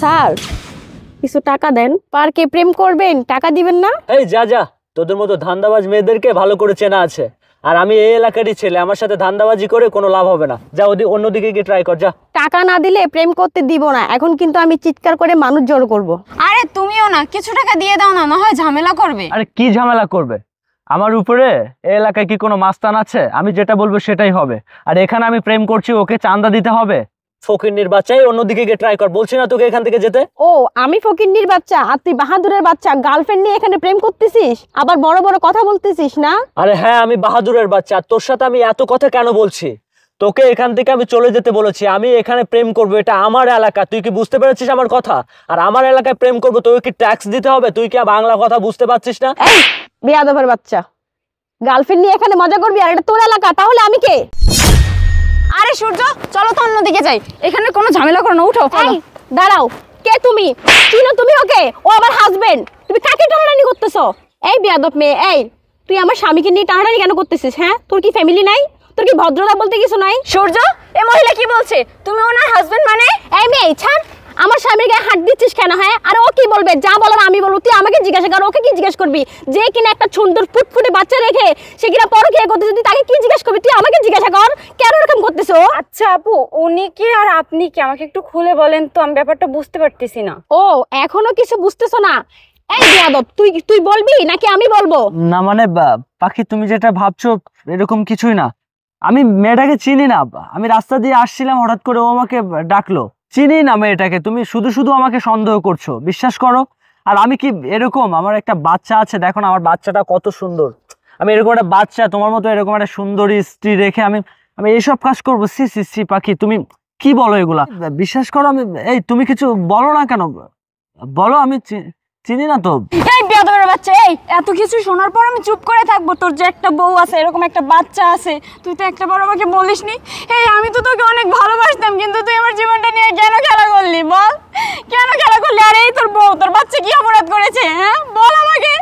Sir কিছু টাকা দেন। পার্কে প্রেম করবেন, টাকা দিবেন না? এই যা যা, তোদের মতো ধান্দাবাজ মেয়েদেরকে ভালো করে চেনা আছে, আর আমি এই এলাকারই ছেলে, আমার সাথে ধান্দাবাজি করে কোনো লাভ হবে না। যা অন্যদিকে গিয়ে ট্রাই কর, যা। টাকা না দিলে প্রেম করতে দিব না, এখন কিন্তু আমি চিৎকার করে মানুষ জড়ো করব। আরে তুমিও না, কিছু টাকা দিয়ে দাও না, না হয় ঝামেলা করবে। আরে কি ঝামেলা করবে? আমার উপরে এই এলাকায় কি কোনো মাস্তান আছে? আমি যেটা বলবো সেটাই হবে। আর এখানে আমি প্রেম করছি, ওকে চাঁদা দিতে হবে? ফকিন্নির বাচ্চাই, অন্যদিকে গিয়ে ট্রাই কর। বলছি না তোকে এখান থেকে যেতে? ও আমি ফকিন্নির বাচ্চা আর তুই বাহাদুরের বাচ্চা, গার্লফ্রেন্ড নিয়ে এখানে প্রেম করতেছিস, আবার বড় বড় কথা বলতেছিস না? আরে হ্যাঁ, আমি বাহাদুরের বাচ্চা। তোর সাথে আমি এত কথা কেন বলছি? তোকে এখান থেকে আমি চলে যেতে বলেছি। আমি এখানে প্রেম করব, এটা আমার এলাকা, তুই কি বুঝতে পেরেছিস আমার কথা? আর আমার এলাকায় প্রেম করবো, তোকে কি ট্যাক্স দিতে হবে? তুই কি বাংলা কথা বুঝতে পারছিস না? এই বেয়াদবের বাচ্চা, গার্লফ্রেন্ড নিয়ে এখানে মজা করবি আর এটা তোর এলাকা, তাহলে আমি কে? আরে সূর্য, চলো তো অন্যদিকে যাই, এখানে কোনো ঝামেলা করো না, উঠো। এই দাঁড়াও, কে তুমি? চিনো তুমি ওকে? ও আমার হাজবেন্ড। তুমি কাকে টানাটানি করতেছো? এই বেয়াদব মেয়ে, এই তুই আমার স্বামীকে নিয়ে টানাটানি কেন করতেছিস? হ্যাঁ, তোর কি ফ্যামিলি নাই? তোর কি ভদ্রতা বলতে কিছু নাই? সূর্য, এই মহিলা কি বলছে? তুমি ওনার হাজবেন্ড মানে? এই মেয়ে ছাড়, আমার স্বামীর গায়ে হাত দিচ্ছিস কেন? হ্যাঁ, আর ও কি বলবে? যা বলার আমি বলবো, তুই আমাকে জিজ্ঞাসা কর, ওকে কি জিজ্ঞেস করবি? যে কিনা একটা সুন্দর ফুটফুটে বাচ্চা রেখে সে কিনা পরকীয়া করতেছে, তুই তাকে কি জিজ্ঞেস করবি? তুই আমাকে জিজ্ঞাসা কর কেন এরকম করতেছো? আচ্ছা আপু, উনি কি আর আপনি কি, আমাকে একটু খুলে বলেন তো, আমি ব্যাপারটা বুঝতে পারতেছি না। ও এখনো কিছু বুঝতেছো না? এই বেয়াদব, তুই বলবি নাকি আমি বলবো? না মানে পাখি, তুমি যেটা ভাবছো এরকম কিছুই না। আমি মেয়েটাকে চিনি না, আমি রাস্তা দিয়ে আসছিলাম, হঠাৎ করে ও আমাকে ডাকলো। চিনি না মেয়েটাকে, তুমি শুধু শুধু আমাকে সন্দেহ করছো, বিশ্বাস করো। আর আমি কি এরকম? আমার একটা বাচ্চা আছে, দেখো না আমার বাচ্চাটা কত সুন্দর। আমি এরকম একটা বাচ্চা, তোমার মতো এরকম একটা সুন্দরী স্ত্রী রেখে আমি আমি এইসব কাজ করবো? সি সি সি পাখি, তুমি কি বলো এগুলা? বিশ্বাস করো। আমি এই, তুমি কিছু বলো না কেন? বলো, আমি চিনি না তো। এই বেয়াদবের বাচ্চা, এই এত কিছু শোনার পর আমি চুপ করে থাকবো? তোর যে একটা বউ আছে, এরকম একটা বাচ্চা আছে, তুই তো একটা বার আমাকে বলিসনি। এই আমি তো তোকে অনেক ভালোবাসতাম, কিন্তু তুই আমার জীবনটা নিয়ে কেন খেলা করলি বল? কেন খেলা করলি? আর এই তোর বউ, তোর বাচ্চা কি অপরাধ করেছে? হ্যাঁ বল আমাকে।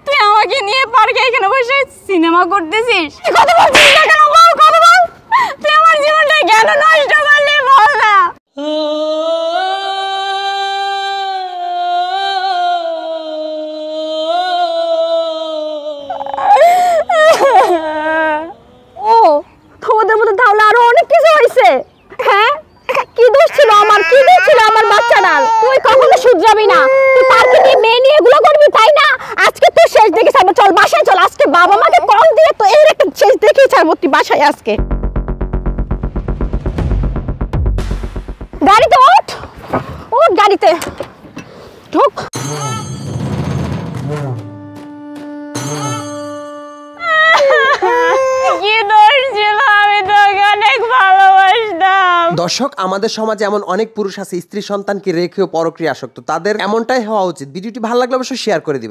তুই আমাকে নিয়ে পার্কে এখানে বসে সিনেমা করতেছিস? কথা বলছিস না কেন? বল, কথা বল। তুই আমার জীবনটা কেন নষ্ট করলি বল না? ও তোমাদের মধ্যে তাহলে আরো অনেক কিছু হয়েছে। হ্যাঁ, কি দোষ ছিল আমার? কি দোষ ছিল আমার বাচ্চাটার? তুই কখনো শুধরাবি না। তুই পার্কে নিয়ে মেয়ে নিয়ে এগুলো করবি, তাই না? আজকে তুই শেষ দেখে ছাড়বো। চল বাসায় চল, আজকে বাবা মাকে কল দিয়ে তো এর একটা শেষ দেখেই ছাড়বো। তুই বাসায় আজকে গাড়িতে ওঠ, ওঠ গাড়িতে ঢোক। কি দোষ ছিল? আমি তোকে অনেক ভালোবাসতাম। দর্শক, আমাদের সমাজে এমন অনেক পুরুষ আছে স্ত্রী সন্তানকে রেখেও পরক্রিয়া আসক্ত। তাদের এমনটাই হওয়া উচিত। ভিডিওটি ভালো লাগলে অবশ্যই শেয়ার করে দিবেন।